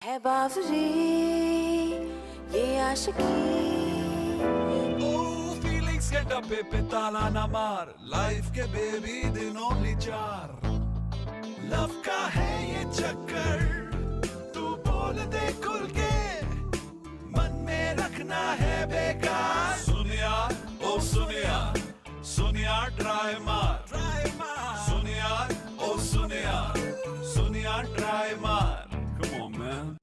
है बावरी ये आशिकी फीलिंग्स के डब्बे पे ताला ना मार लाइफ के बेबी दिन ओनली 4 लव का है ये चक्कर तू बोल दे खुल के मन में रखना है बेकार सुन यार ट्राई मार सुन यार ट्राई मार come on man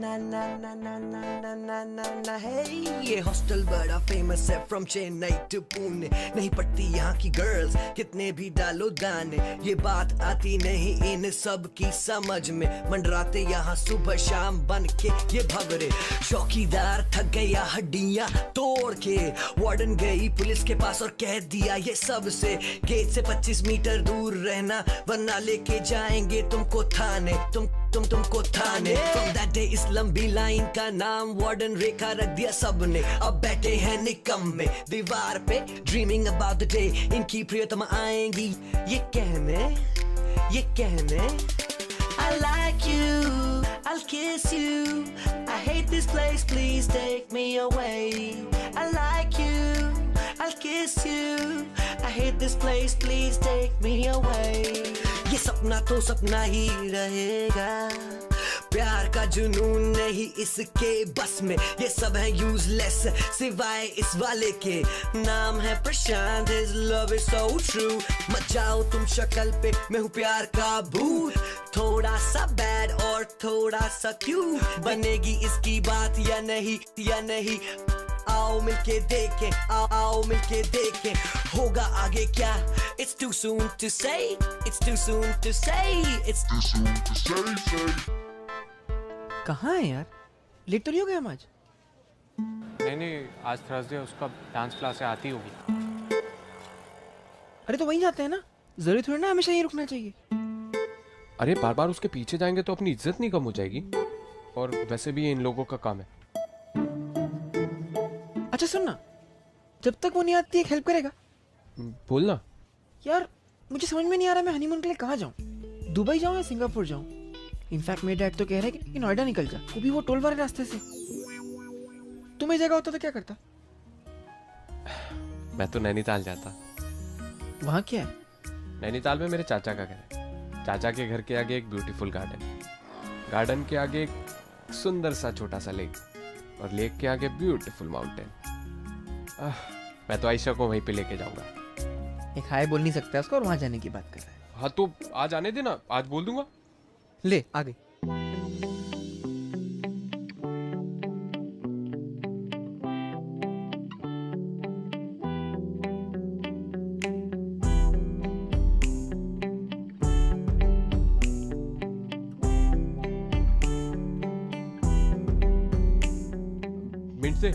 Na na na na na na na na na hey ये हॉस्टल बड़ा फेमस है फ्रॉम चेन्नई टू पुणे नहीं पड़ती यहाँ की गर्ल्स कितने भी डालो दाने ये बात आती नहीं इन सब की समझ में मंडराते यहाँ सुबह शाम बन के ये भवरे चौकीदार थक गया हड्डियाँ तोड़ के वार्डन गई पुलिस के पास और कह दिया ये सबसे गेट से 25 मीटर दूर रहना वरना लेके जाएंगे तुमको थाने तुमको थाने फ्रॉम दैट डे इस लंबी लाइन का नाम वार्डन रेखा रख दिया सबने अब बैठे हैं निकम्मे दीवार पे ड्रीमिंग अबाउट द डे इनकी प्रियतमा आएंगी ये कहने I like you I'll kiss you I hate this place please take me away I like you I'll kiss you I hate this place please take me away ये सपना तो सपना ही रहेगा प्यार का जुनून नहीं इसके बस में ये सब है यूजलेस सिवाय इस वाले के नाम है प्रशांत his love is so true मत जाओ तुम शक्ल पे मैं हूँ प्यार का भूत थोड़ा सा बैड और थोड़ा सा क्यूट बनेगी इसकी बात या नहीं आओ मिलके देखें आओ मिलके देखें होगा आगे क्या It's too soon to say It's too soon to say कहाँ है यार लेट तो नहीं हो गया हम आज नहीं आज थर्सडे उसका डांस क्लास से आती होगी अरे तो वहीं जाते हैं ना जरूरी थोड़ी ना हमेशा यहीं रुकना चाहिए अरे बार बार उसके पीछे जाएंगे तो अपनी इज्जत नहीं कम हो जाएगी और वैसे भी ये इन लोगों का काम है अच्छा सुन ना जब तक वो नहीं आती एक हेल्प करेगा बोलना यार मुझे समझ में नहीं आ रहा मैं हनीमून के लिए कहाँ जाऊँ दुबई जाऊँ या सिंगापुर जाऊँ इनफैक्ट मेरे डैड तो कह रहे हैं कि नोएडा निकल जा वो भी वो टोल वाले रास्ते से तुम्हें जगह होता तो क्या करता मैं तो नैनीताल जाता वहाँ क्या है नैनीताल में मेरे चाचा का घर है चाचा के घर के आगे एक ब्यूटीफुल गार्डन के आगे एक सुंदर सा छोटा सा लेक और लेक के आगे ब्यूटीफुल माउंटेन मैं तो आयशा को वहीं पे लेके जाऊंगा एक हाय बोल नहीं सकता उसको और वहाँ जाने की बात कर रहा है हाँ तो आज आने देना आज बोल दूंगा ले आ गई मिनट से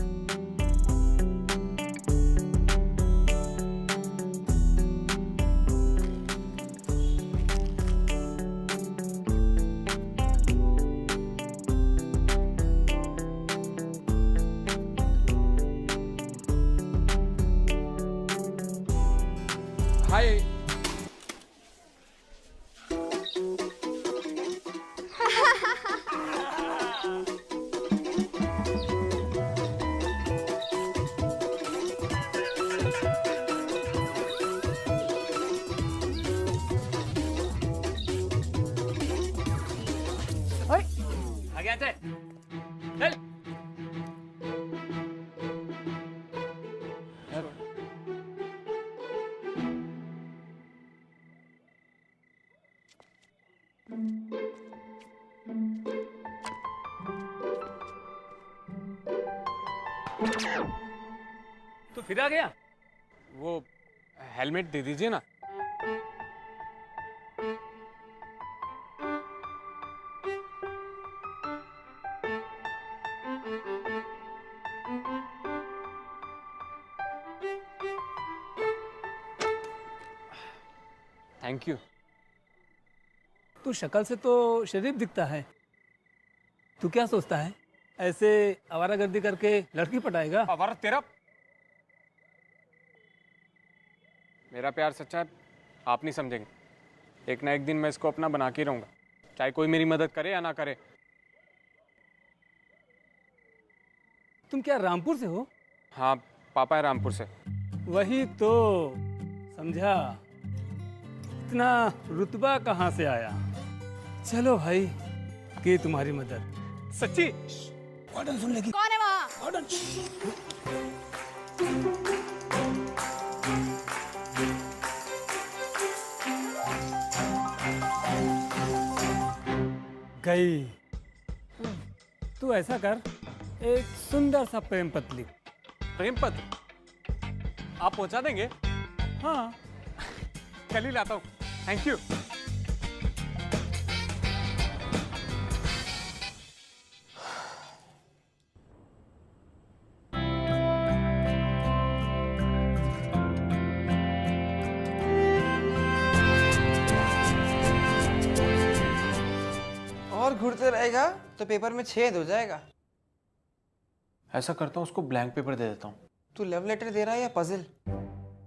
हाय आ गया थे चल तो फिर आ गया वो हेलमेट दे दीजिए ना थैंक यू तू शक्ल से तो शरीफ दिखता है तू क्या सोचता है ऐसे आवारागर्दी करके लड़की पटाएगा आवारा तेरा मेरा प्यार सच्चा है आप नहीं समझेंगे एक ना एक दिन मैं इसको अपना बना के रहूंगा चाहे कोई मेरी मदद करे या ना करे तुम क्या रामपुर से हो? हाँ, पापा है रामपुर से। वही तो समझा, इतना रुतबा कहाँ से आया। चलो भाई, की तुम्हारी मदद। सच्ची? सुन लेगी। कौन है वहाँ? गई। तू ऐसा कर, एक सुंदर सा प्रेम पत्र लिख। प्रेम पत्र आप पहुंचा देंगे? हाँ, कल ही लाता हूँ। Thank you. और घुरते रहेगा तो पेपर में छेद हो जाएगा। ऐसा करता हूँ, उसको ब्लैंक पेपर दे देता हूँ। तू लव लेटर दे रहा है या पजल?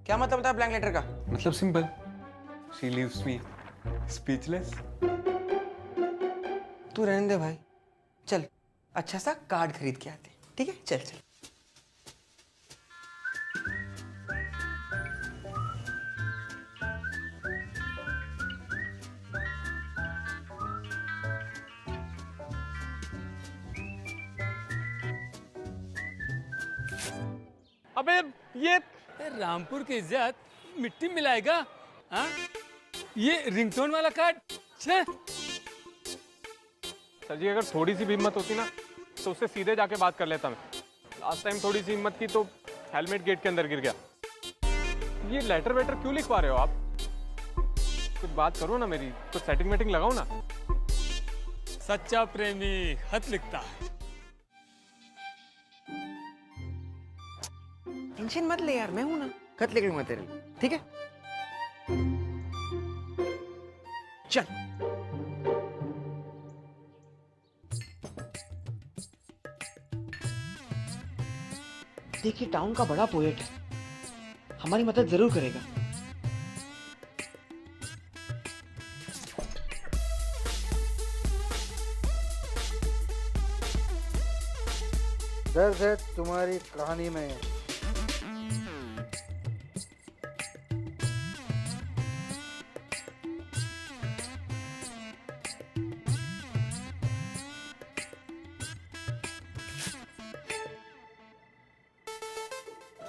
क्या मतलब था ब्लैंक लेटर का? मतलब simple, she leaves me speechless. तू रहने दे भाई, चल अच्छा सा कार्ड खरीद के आते, ठीक है? चल चल। अबे ये रामपुर की इज्जत मिट्टी में मिलाएगा? हाँ, ये रिंगटोन वाला कार्ड। छे, सर जी, अगर थोड़ी सी भी हिम्मत होती ना तो उससे सीधे जाके बात कर लेता मैं। लास्ट टाइम थोड़ी सी हिम्मत की तो हेलमेट गेट के अंदर गिर गया। ये लेटर वेटर क्यों लिखवा रहे हो आप? कुछ बात करो ना मेरी, कुछ सेटिंग वेटिंग लगाओ ना। सच्चा प्रेमी खत लिखता है। टेंशन मत ले यार, मैं हूं ना, खत लिख लूंगा तेरे लिए, ठीक है? चल। देखिए, टाउन का बड़ा पोएट है, हमारी मदद जरूर करेगा। दर्द है तुम्हारी कहानी में।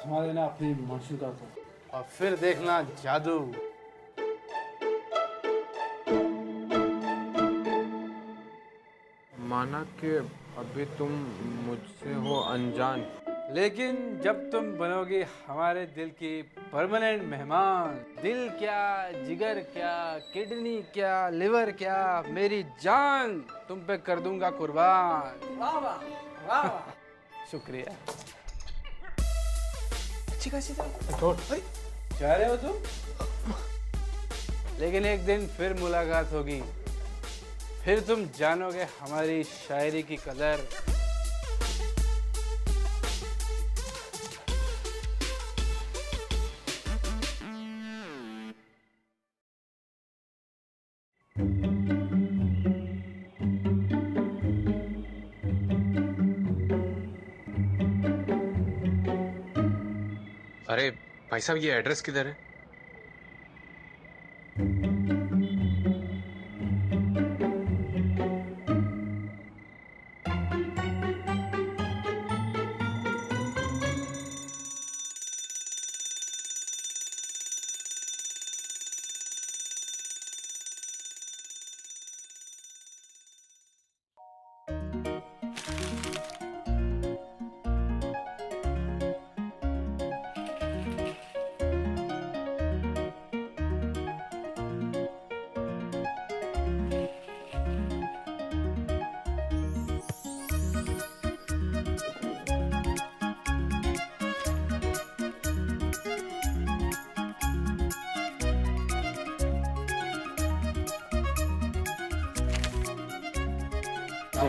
थमा देना अपनी माशूका को। और फिर देखना जादू। माना कि अभी तुम मुझसे हो अनजान, लेकिन जब तुम बनोगी हमारे दिल की परमानेंट मेहमान, दिल क्या, जिगर क्या, किडनी क्या, लिवर क्या, मेरी जान तुम पे कर दूंगा कुर्बान। वाह वाह वाह वाह। शुक्रिया। अच्छी खासी था। जा रहे हो तुम? लेकिन एक दिन फिर मुलाकात होगी, फिर तुम जानोगे हमारी शायरी की कदर। अरे भाई साहब, ये एड्रेस किधर है?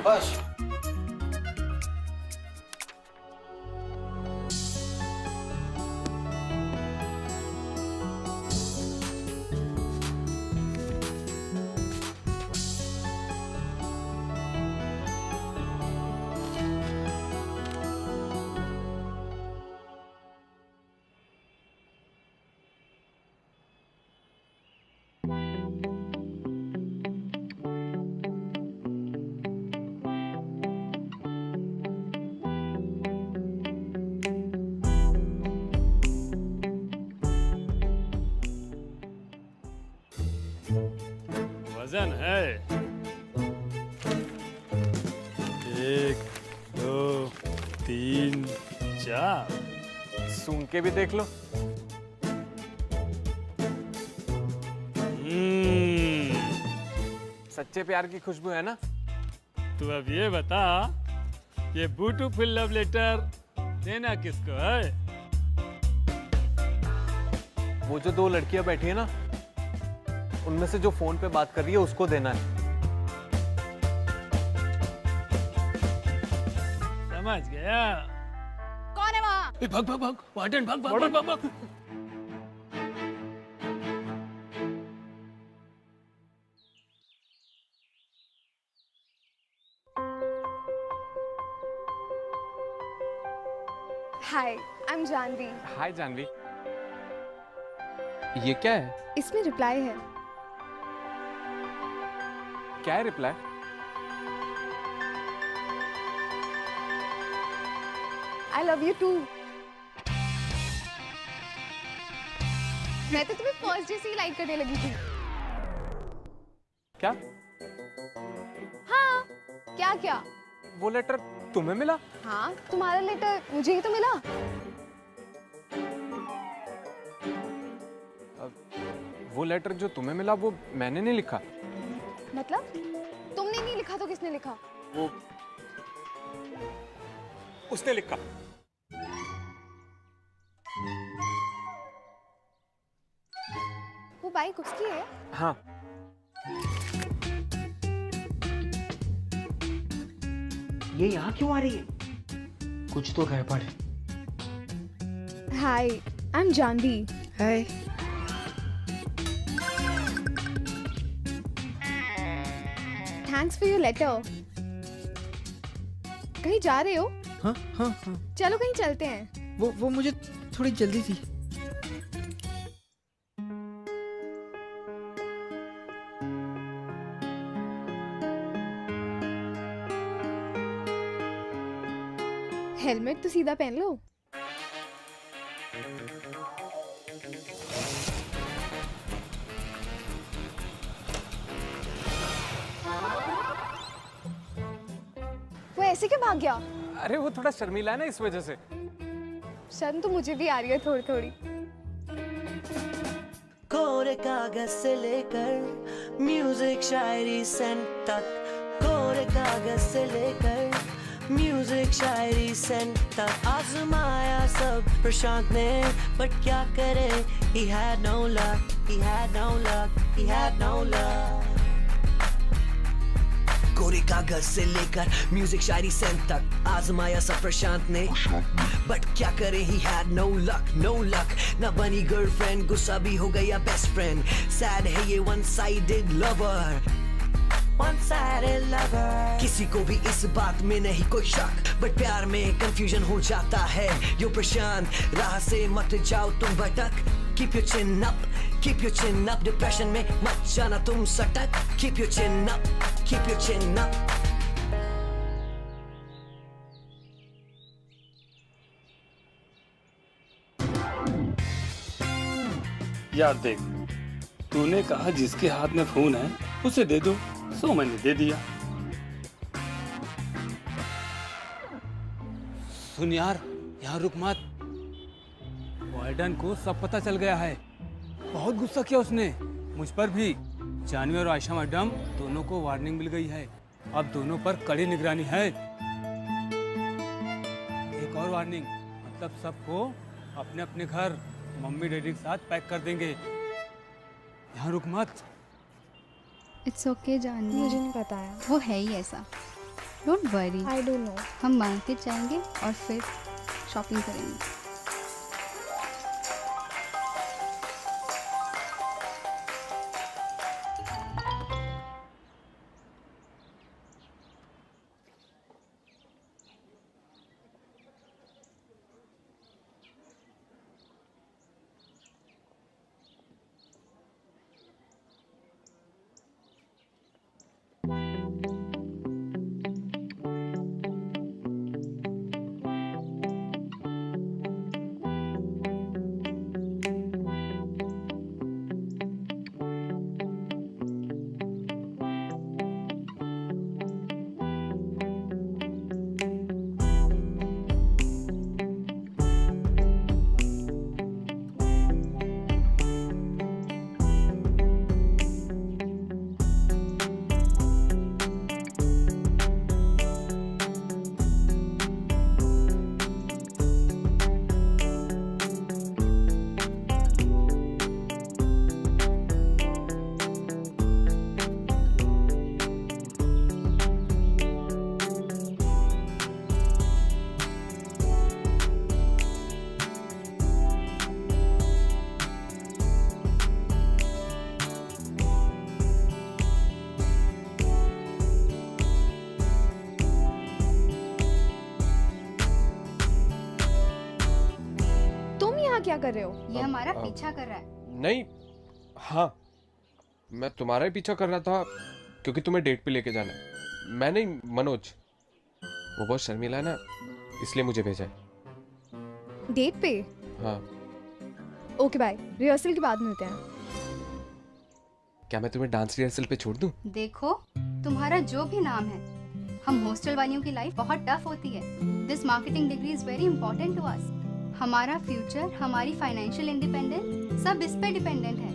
बस वजन है। 1 2 3 4। सूंघ के भी देख लो। सच्चे प्यार की खुशबू है ना? तू अब ये बता, ये ब्यूटीफुल लव लेटर देना किसको है? वो जो 2 लड़कियां बैठी है ना, उनमें से जो फोन पे बात कर रही है उसको देना है। समझ गया। कौन है वहाँ? भाग भाग भाग, वार्डन भाग भाग भाग भाग। Hi, I am Janvi. Hi Janvi. ये क्या है? इसमें रिप्लाई है। क्या है reply? I love you too. मैं तो तुम्हें फर्स्ट डे से ही लाइक करने लगी थी। क्या? हाँ, क्या क्या? वो लेटर तुम्हें मिला? हाँ, तुम्हारा लेटर मुझे ही तो मिला। वो लेटर जो तुम्हें मिला वो मैंने नहीं लिखा। मतलब तुमने नहीं लिखा तो किसने लिखा? वो उसने लिखा। वो बाइक उसकी है? हाँ। ये यहाँ क्यों आ रही है? कुछ तो गड़बड़ है। Hi, I am Janvi. Hi. Thanks for your letter. कहीं जा रहे हो? हाँ हाँ हाँ। चलो कहीं चलते हैं। वो मुझे थोड़ी जल्दी थी। हेलमेट तो सीधा पहन लो। वो ऐसे क्यों भाग गया? अरे वो थोड़ा शर्मीला है ना, इस वजह से। शर्म तो मुझे भी आ रही है थोड़ी थोड़ी। कोरे कागज से लेकर म्यूजिक शायरी सेंट तक, कोरे कागज से लेकर म्यूजिक शायरी सेंट तक, आजमाया सब प्रशांत ने, बट क्या करे, he had no luck, he had no luck, he had no luck। कोरे कागज से लेकर म्यूजिक शायरी सेंट तक, आजमाया सब प्रशांत ने, बट क्या करे, he had no luck, no luck। ना बनी गर्लफ्रेंड, गुस्सा भी हो गया बेस्ट फ्रेंड, सैड है ये one sided lover, one sided lover. किसी को भी इस बात में नहीं कोई शक, बट प्यार में कंफ्यूजन हो जाता है। यो प्रशांत, राह से मत जाओ तुम भटक, keep your chin up, keep your chin up, depression में मत जाना तुम सटक, keep your chin up, keep your chin up। यार देख, तूने कहा जिसके हाथ में फोन है उसे दे दो, सो मैंने दे दिया। सुन यार, यहाँ रुक मत। वार्डन को सब पता चल गया है। बहुत गुस्सा किया उसने, मुझ पर भी। जानवी और आयशा मैडम दोनों को वार्निंग मिल गई है। अब दोनों पर कड़ी निगरानी है। एक और वार्निंग, मतलब सबको अपने अपने घर मम्मी डैडी के साथ पैक कर देंगे। यहाँ रुक मत। इट्स ओके जानवी, मुझे नहीं पता है। वो है ही ऐसा। Don't worry, I don't know. हम मार्केट जाएंगे और फिर शॉपिंग करेंगे। क्या कर रहे हो? ये हमारा पीछा कर रहा है। नहीं, हाँ मैं तुम्हारा ही पीछा कर रहा था क्योंकि तुम्हें डेट पे लेके जाना है। मैं नहीं, मनोज। वो बहुत शर्मीला है ना, इसलिए मुझे भेजा है। डेट पे? हाँ। ओके बाय, रिहर्सल के बाद मिलते हैं। क्या मैं तुम्हें डांस रिहर्सल पे छोड़ दूं? देखो, तुम्हारा जो भी नाम है, हम हॉस्टल वालियों की लाइफ बहुत टफ होती है। This marketing degree is very important to us. हमारा फ्यूचर, हमारी फाइनेंशियल इंडिपेंडेंस सब इस पे डिपेंडेंट है।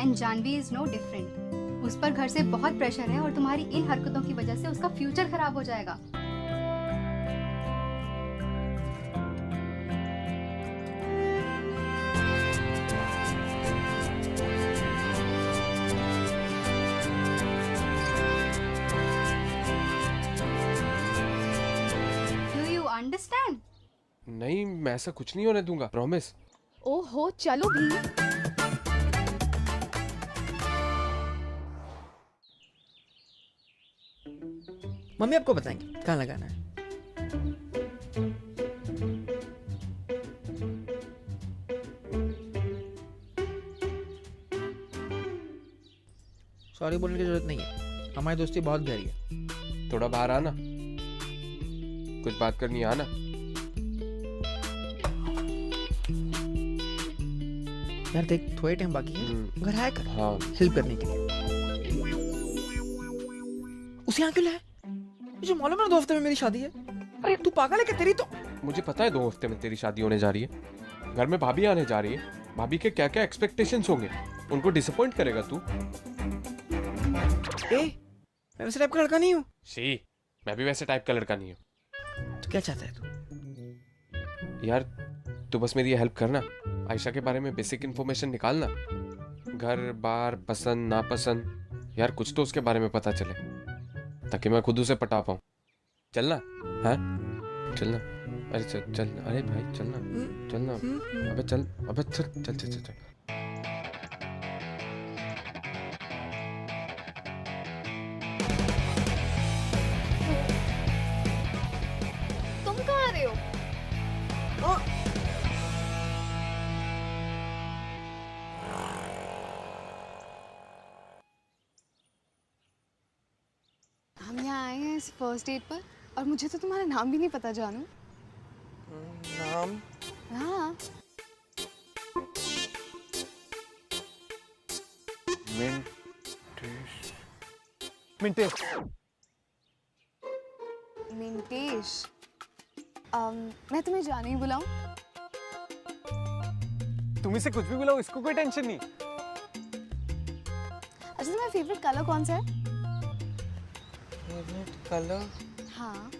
And Janvi is no different. उस पर घर से बहुत प्रेशर है और तुम्हारी इन हरकतों की वजह से उसका फ्यूचर खराब हो जाएगा। Do you understand? नहीं, मैं ऐसा कुछ नहीं होने दूंगा, प्रॉमिस। ओहो, चलो भी। मम्मी आपको बताएंगे कहाँ लगाना है। सॉरी बोलने की जरूरत नहीं है, हमारी दोस्ती बहुत गहरी है। थोड़ा बाहर आना, कुछ बात करनी है, आना। यार देख, थोड़े टाइम बाकी है, घर आया कर। हाँ। हेल्प करने के लिए। उसे यहाँ क्यों लाया? मुझे मालूम है 2 हफ्ते में मेरी शादी है। अरे तू पागल है क्या? तेरी तो मुझे पता है 2 हफ्ते में तेरी शादी होने जा रही है। घर में भाभी आने जा रही है। भाभी के क्या क्या एक्सपेक्टेशंस होंगे, उनको डिसअपॉइंट करेगा तू। मैं वैसे टाइप का लड़का नहीं हूँ। सी, मैं भी वैसे टाइप का लड़का नहीं हूँ। तो क्या चाहता है तू? यार तू बस मेरी हेल्प करना, आयशा के बारे में बेसिक इन्फॉर्मेशन निकालना, घर बार, पसंद नापसंद, यार कुछ तो उसके बारे में पता चले ताकि मैं खुद उसे पटा पाऊँ। चलना? हाँ चलना। अरे चल चल, अरे भाई चलना चलना। अबे चल, अबे चल चल चल चल, चल। तुम कहाँ आ रहे हो? हम यहाँ आए हैं इस फर्स्ट डेट पर और मुझे तो तुम्हारा नाम भी नहीं पता जानू। नाम? हाँ। मिंटेश। मिंटेश। मैं तुम्हें जाने ही बुलाऊं? तुम इसे कुछ भी बुलाओ, इसको कोई टेंशन नहीं। अच्छा, तुम्हारा फेवरेट कलर कौन सा है? Favourite colour? हाँ।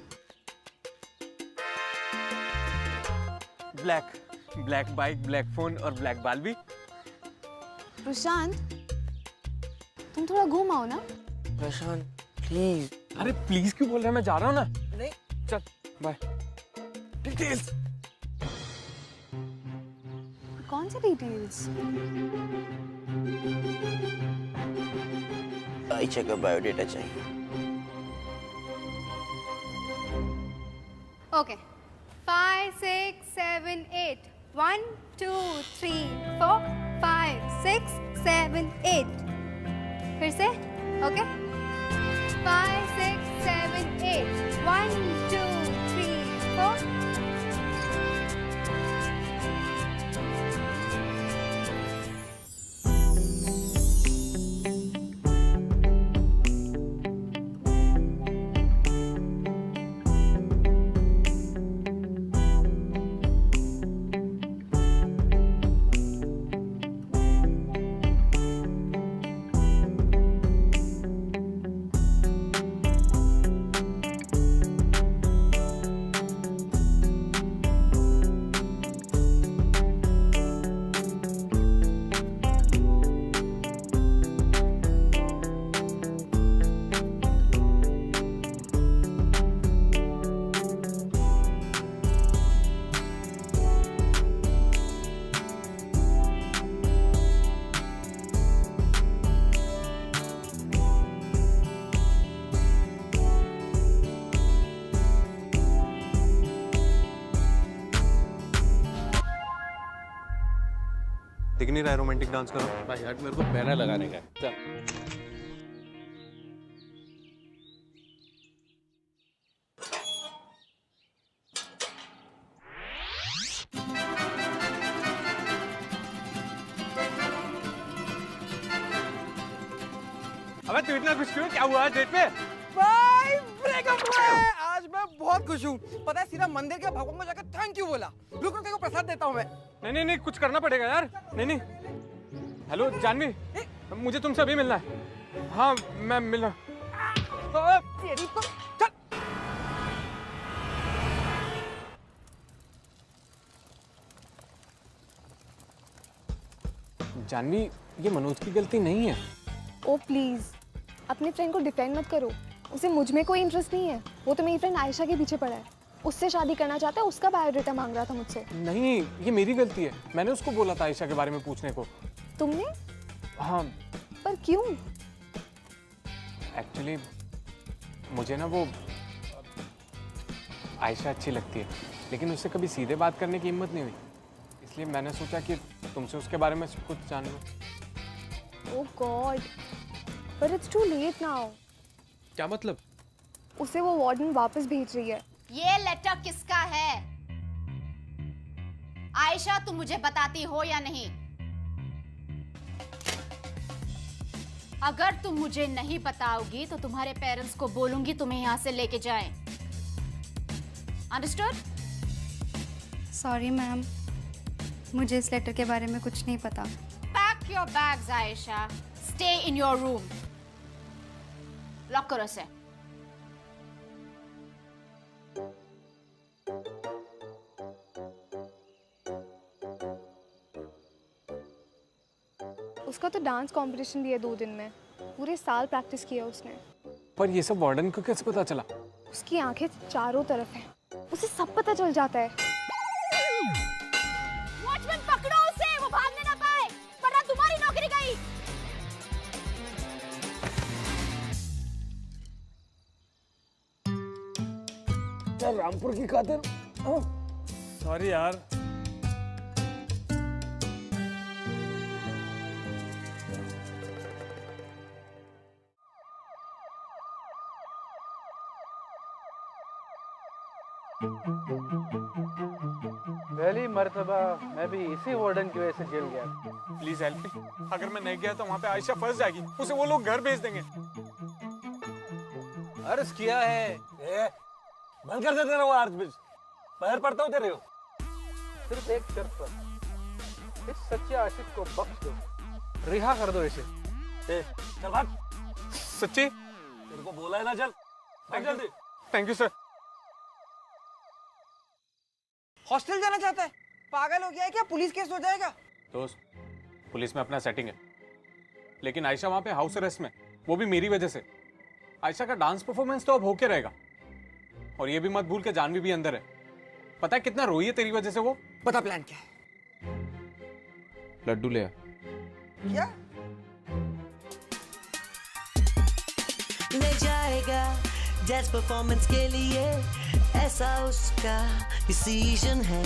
Black. Black bike, black phone और ब्लैक बाल भी। प्रशांत, तुम थोड़ा घूम आओ ना। प्रशांत प्लीज। अरे प्लीज क्यों बोल रहा है, मैं जा रहा हूँ ना। नहीं चल, बाय। डिटेल्स? कौन से डिटेल्स? आयशा का बायोडेटा चाहिए। ओके, 5 6 7 8 1 2 3 4 5 6 7 8। फिर से ओके, 5 6 7 8 1 2 3 4। ही नहीं रहा है रोमांटिक डांस करो। भाई यार मेरे को बैनर लगाने का है। चल। अबे तू इतना खुश क्यों? क्या हुआ डेट पे? भाई ब्रेकअप हुआ है। आज मैं बहुत खुश हूँ। पता है सीधा मंदिर के भगवान को जाकर थैंक यू बोला। रुक रुक तेरे को प्रसाद देता हूँ मैं। नहीं कुछ करना पड़ेगा यार। नहीं। हेलो जानवी, मुझे तुमसे अभी मिलना है। हाँ मैं मिलना। तेरी तो चल। जानवी ये मनोज की गलती नहीं है। ओ प्लीज, अपने फ्रेंड को डिफेंड मत करो। उसे मुझ में कोई इंटरेस्ट नहीं है। वो तो मेरी फ्रेंड आयशा के पीछे पड़ा है। उससे शादी करना चाहता है। उसका बायोडाटा मांग रहा था मुझसे। नहीं ये मेरी गलती है। मैंने उसको बोला था आयशा के बारे में पूछने को। तुमने? हाँ। पर क्यों? एक्चुअली मुझे ना वो आयशा अच्छी लगती है, लेकिन उससे कभी सीधे बात करने की हिम्मत नहीं हुई। इसलिए मैंने सोचा कि तुमसे उसके बारे में कुछ जान लो। Oh god, but it's too late now. क्या मतलब? उसे वो वार्डन वापस भेज रही है। ये लेटर किसका है? आयशा तुम मुझे बताती हो या नहीं? अगर तुम मुझे नहीं बताओगी तो तुम्हारे पेरेंट्स को बोलूंगी तुम्हें यहां से लेके जाएं। अंडरस्टूड? सॉरी मैम, मुझे इस लेटर के बारे में कुछ नहीं पता। Pack your bags Ayesha, stay in your room. Lock करो इसे। उसका तो डांस कंपटीशन भी है 2 दिन में। पूरे साल प्रैक्टिस किया उसने। पर ये सब वार्डन को कैसे पता चला? उसकी आंखें चारों तरफ हैं। उसे सब पता चल जाता है। वॉचमैन पकड़ो उसे, वो भागने ना पाए, वरना तुम्हारी नौकरी गई। यार रामपुर की खातिर। सॉरी यार। पहली मर्तबा मैं भी इसी वार्डन की वजह से जेल गया। Please help me. अगर मैं नहीं गया तो वहाँ पे आयशा फंस जाएगी। उसे वो लोग घर भेज देंगे। अर्ज किया है। बंद कर देते रहो अर्ज बिज। बाहर पड़ता होते रहे हो। सिर्फ एक शर्त पर, इस सच्चे आशिक को बख्श दो, रिहा कर दो इसे। चल भाग। सच्ची? तेरे को बोला है ना, चल भाग जल्दी। Thank you sir. हॉस्टल जाना चाहता है? पागल हो गया है क्या? पुलिस केस हो जाएगा। दोस्त, पुलिस में अपना सेटिंग है, लेकिन आयशा वहां पे हाउस अरेस्ट में, वो भी मेरी वजह से। आयशा का डांस परफॉर्मेंस तो अब होके रहेगा। और ये भी मत भूल के जानवी भी अंदर है। पता है कितना रोई है तेरी वजह से वो? पता प्लान क्या है? लड्डू ले आ। क्या? ले जाएगा डांस परफॉर्मेंस के लिए, ऐसा उसका डिसीजन है।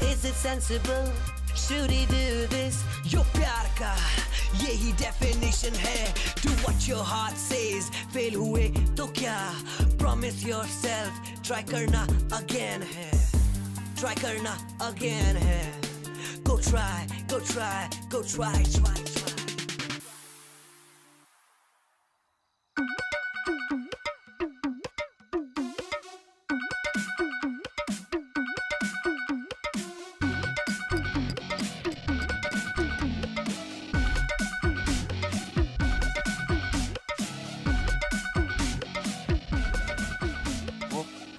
Is it sensible? Should he do this? यो प्यार का यही डेफिनेशन है। Do what your heart says. Fail हुए तो क्या? Promise yourself. Try करना again है। Try करना again है। Go try, go try, go try, try, try.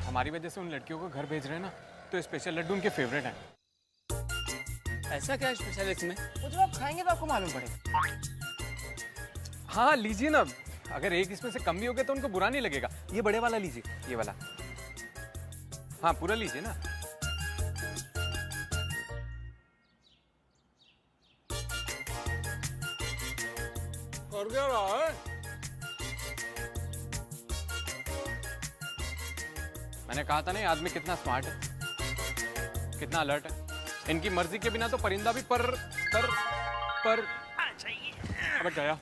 हमारी वजह से उन लड़कियों को घर भेज रहे हैं ना, तो स्पेशल लड्डू उनके फेवरेट हैं। ऐसा क्या स्पेशल इसमें? वो जब आप खाएंगे तो आपको मालूम पड़ेगा। हाँ लीजिए ना, अगर एक इसमें से कम भी हो गया तो उनको बुरा नहीं लगेगा। ये बड़े वाला लीजिए, ये वाला। हाँ पूरा लीजिए ना। और क्या रहा है? मैंने कहा था ना, ये आदमी कितना स्मार्ट है, कितना अलर्ट है। इनकी मर्जी के बिना तो परिंदा भी पर पर अब गया।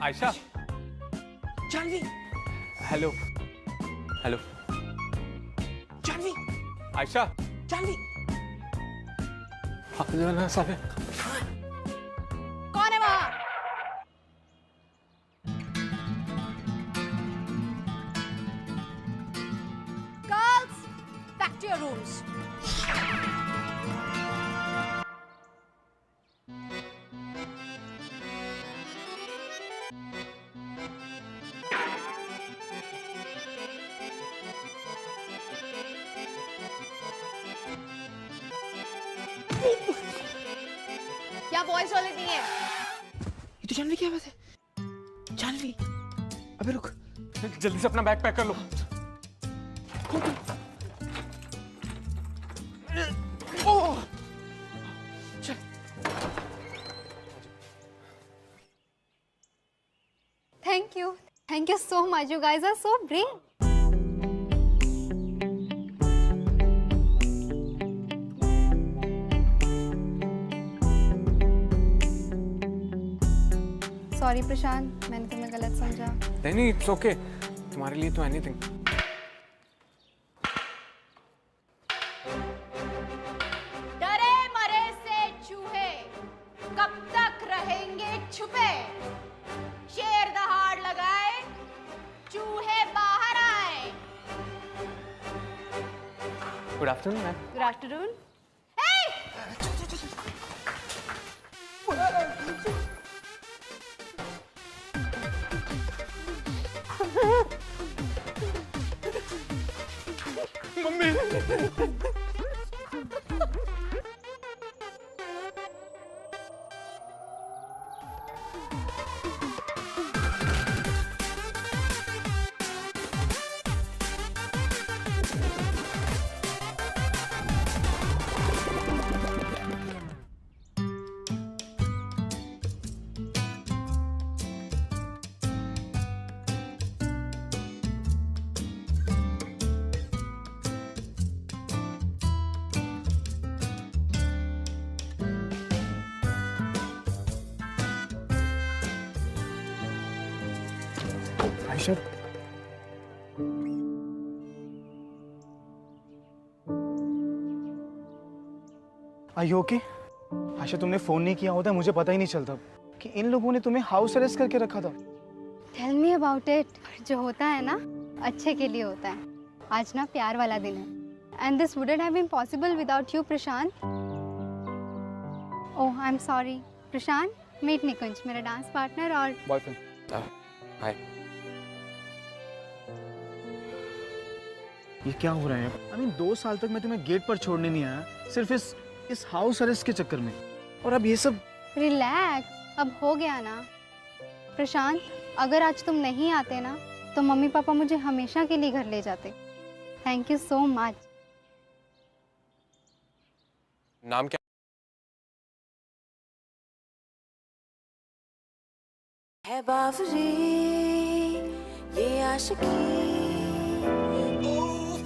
Ayesha, Janvi, hello hello, Janvi, Ayesha, Janvi. साहब कौन है वहां? Girls, back to your rooms. क्या वॉइस टॉयलेट नहीं है? ये तो जानवी की आवाज है। जानवी, अबे रुक, जल्दी से अपना बैग पैक कर लो। Oh, Thank you so much. You guys are so brave. Sorry Prashant, मैंने तुम्हें गलत समझा। नहीं, इट्स ओके। तुम्हारे लिए तो एनीथिंग। डरे मरे से चूहे कब तक रहेंगे छुपे? शेर दहाड़ लगाए, चूहे बाहर आए। Good afternoon ma'am. Good afternoon. Mummy. Ayesha, Are you okay? Ayesha, तुमने फोन नहीं किया होता मुझे पता ही नहीं चलता कि इन लोगों ने तुम्हें हाउस अरेस्ट करके रखा था। Tell me about it. जो होता है ना, अच्छे के लिए होता है। आज ना प्यार वाला दिन है। And this wouldn't have been possible without you, Prashant. Oh, I'm sorry. Prashant, meet निकुंज, मेरा डांस पार्टनर और बॉयफ्रेंड। हाय। ये क्या हो रहा है? I mean, 2 साल तक मैं तुम्हें गेट पर छोड़ने नहीं आया, सिर्फ इस हाउस अरेस्ट के चक्कर में, और अब ये सब। रिलैक्स, अब हो गया ना। प्रशांत, अगर आज तुम नहीं आते ना तो मम्मी पापा मुझे हमेशा के लिए घर ले जाते। Thank you so much. नाम क्या है? बावरी ये आशिकी।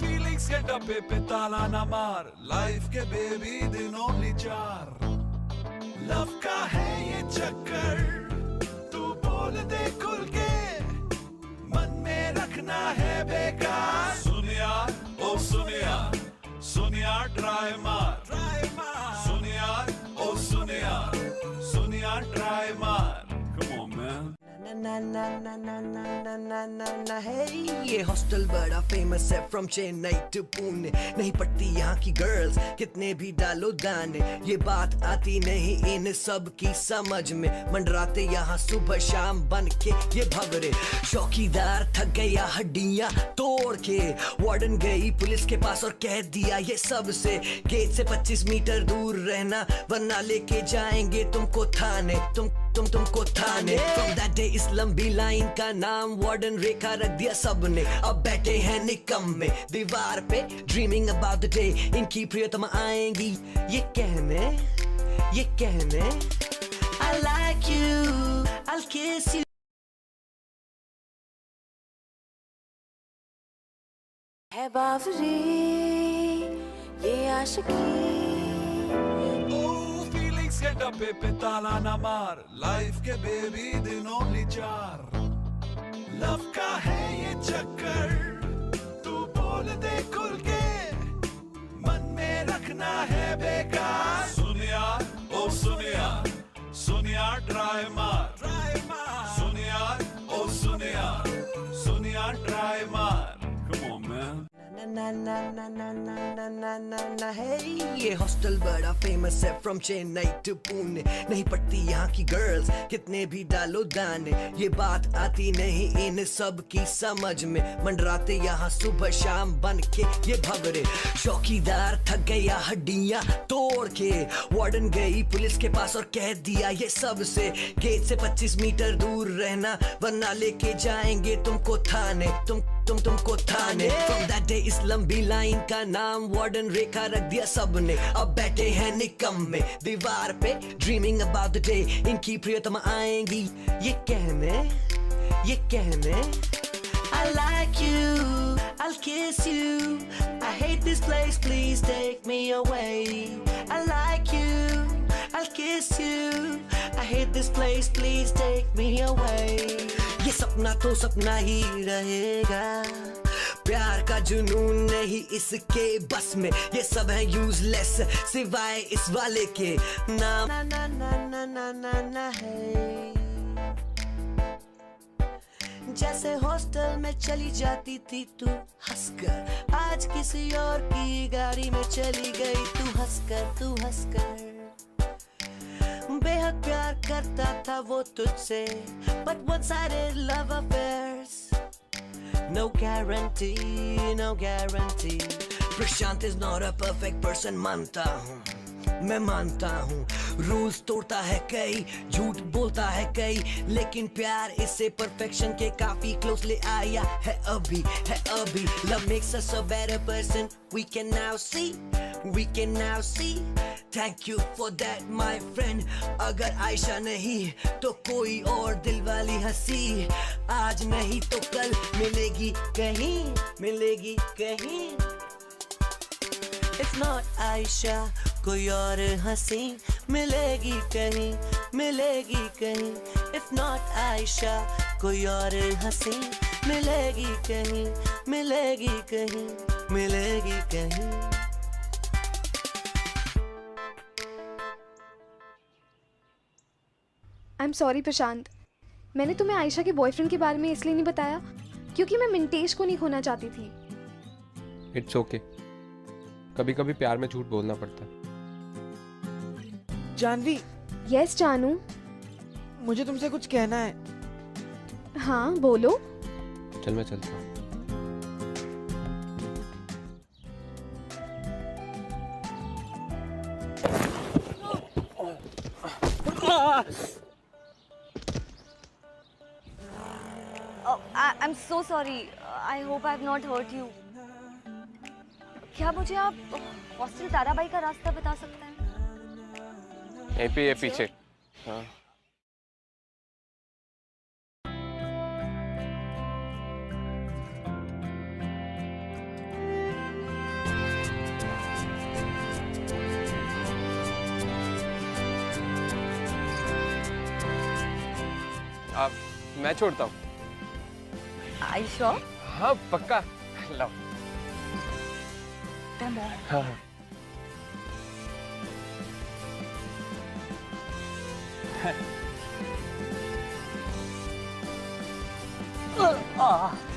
फीलिंग्स के डब्बे पे ताला ना मार, लाइफ के बेबी दिन ओनली 4। लव का है ये चक्कर, तू बोल दे खुल के, मन में रखना है बेकार। सुन यार, ओ सुन यार, सुन यार ट्राई मार, सुन यार, ओ सुन यार, सुन यार ट्राई मार। Come on man. ना ना ना ना ना ना ना ना ना है। ये हॉस्टल बड़ा फेमस है फ्रॉम चेन्नई टू पुणे। नहीं पड़ती यहाँ की गर्ल्स कितने भी डालो दाने, ये बात आती नहीं इन सब की समझ में। मंडराते यहाँ सुबह शाम बन के ये भवरे, चौकीदार थक गया हड्डियाँ तोड़ के। वार्डन गई पुलिस के पास और कह दिया ये सब से, गेट से 25 मीटर दूर रहना वरना लेके जाएंगे तुमको थाने। तुमको थाने। From that day इस लंबी लाइन का नाम वार्डन रेखा रख दिया सबने। अब बैठे हैं निकम्मे दीवार पे, ड्रीमिंग अबाउट द डे इनकी प्रियतमा आएंगी ये कहने। I like you, I'll kiss you. है बावरी ये आशिकी फीलिंग्स के डब्बे पे ताला न मार, लाइफ के बेबी दिन ओनली 4। लव का है ये चक्कर, तू बोल दे खुल के, मन में रखना है बेकार। सुन यार ओ सुन यार, सुन यार ट्राई मार, सुन यार ओ सुन यार, सुन यार ट्राई मार। Come on man। ना ना ना ना ना ना ना ना ना है ये हॉस्टल बड़ा फेमस है फ्रॉम चेन्नई टू पुणे। नहीं पड़ती यहाँ की गर्ल्स कितने भी डालो दाने, ये बात आती नहीं इन सब की समझ में। मंडराते यहाँ सुबह शाम बन के ये भवरे, चौकीदार थक गया हड्डियाँ तोड़ के, वार्डन गई पुलिस के पास और कह दिया ये सबसे गेट से 25 मीटर दूर रहना वरना लेके जाएंगे तुमको थाने। तुमको थाने। From that day इस लंबी लाइन का नाम वार्डन रेखा रख दिया सबने। अब बैठे हैं निकम्मे दीवार पे ड्रीमिंग अबाउट द डे इनकी प्रियतमा आएंगी ये कहने। I like you, I'll kiss you, I hate this place, please take me away. I like you, I'll kiss you, I hate this place, please take me away. ये सपना तो सपना ही रहेगा, प्यार का जुनून नहीं इसके बस में, ये सब है यूजलेस सिवाय इस वाले के नाम। ना ना ना ना ना ना ना है जैसे हॉस्टल में चली जाती थी तू हंसकर, आज किसी और की गाड़ी में चली गई तू हंसकर। बेहद प्यार करता था वो तुझसे, but one-sided love affairs, no guarantee. Prashant is not a perfect person, मानता हूँ मैं मानता हूँ, रूल्स तोड़ता है कई, झूठ बोलता है कई, लेकिन प्यार इसे परफेक्शन के काफी क्लोज ले आया है अभी। Love makes us a better person, we can now see, thank you for that my friend। अगर आयशा नहीं तो कोई और दिल वाली हंसी, आज नहीं तो कल मिलेगी कहीं। If not आयशा कोई और हंसी मिलेगी कहीं। If not आयशा कोई और हंसी मिलेगी कहीं। I'm sorry प्रशांत, मैंने तुम्हें आयशा के बॉयफ्रेंड के बारे में इसलिए नहीं बताया क्योंकि मैं मिंटेश को नहीं खोना चाहती थी। इट्स ओके, कभी कभी प्यार में झूठ बोलना पड़ता है। जानवी। यस जानू। मुझे तुमसे कुछ कहना है। हाँ बोलो। चल मैं चलता हूँ। I'm so sorry. I hope I've not hurt you. क्या मुझे आप हॉस्टल ताराबाई का रास्ता बता सकते हैं? यहीं पे ये पीछे। हाँ। मैं छोड़ता हूँ। Are you sure? हाँ पक्का। लो। हाँ। Oh.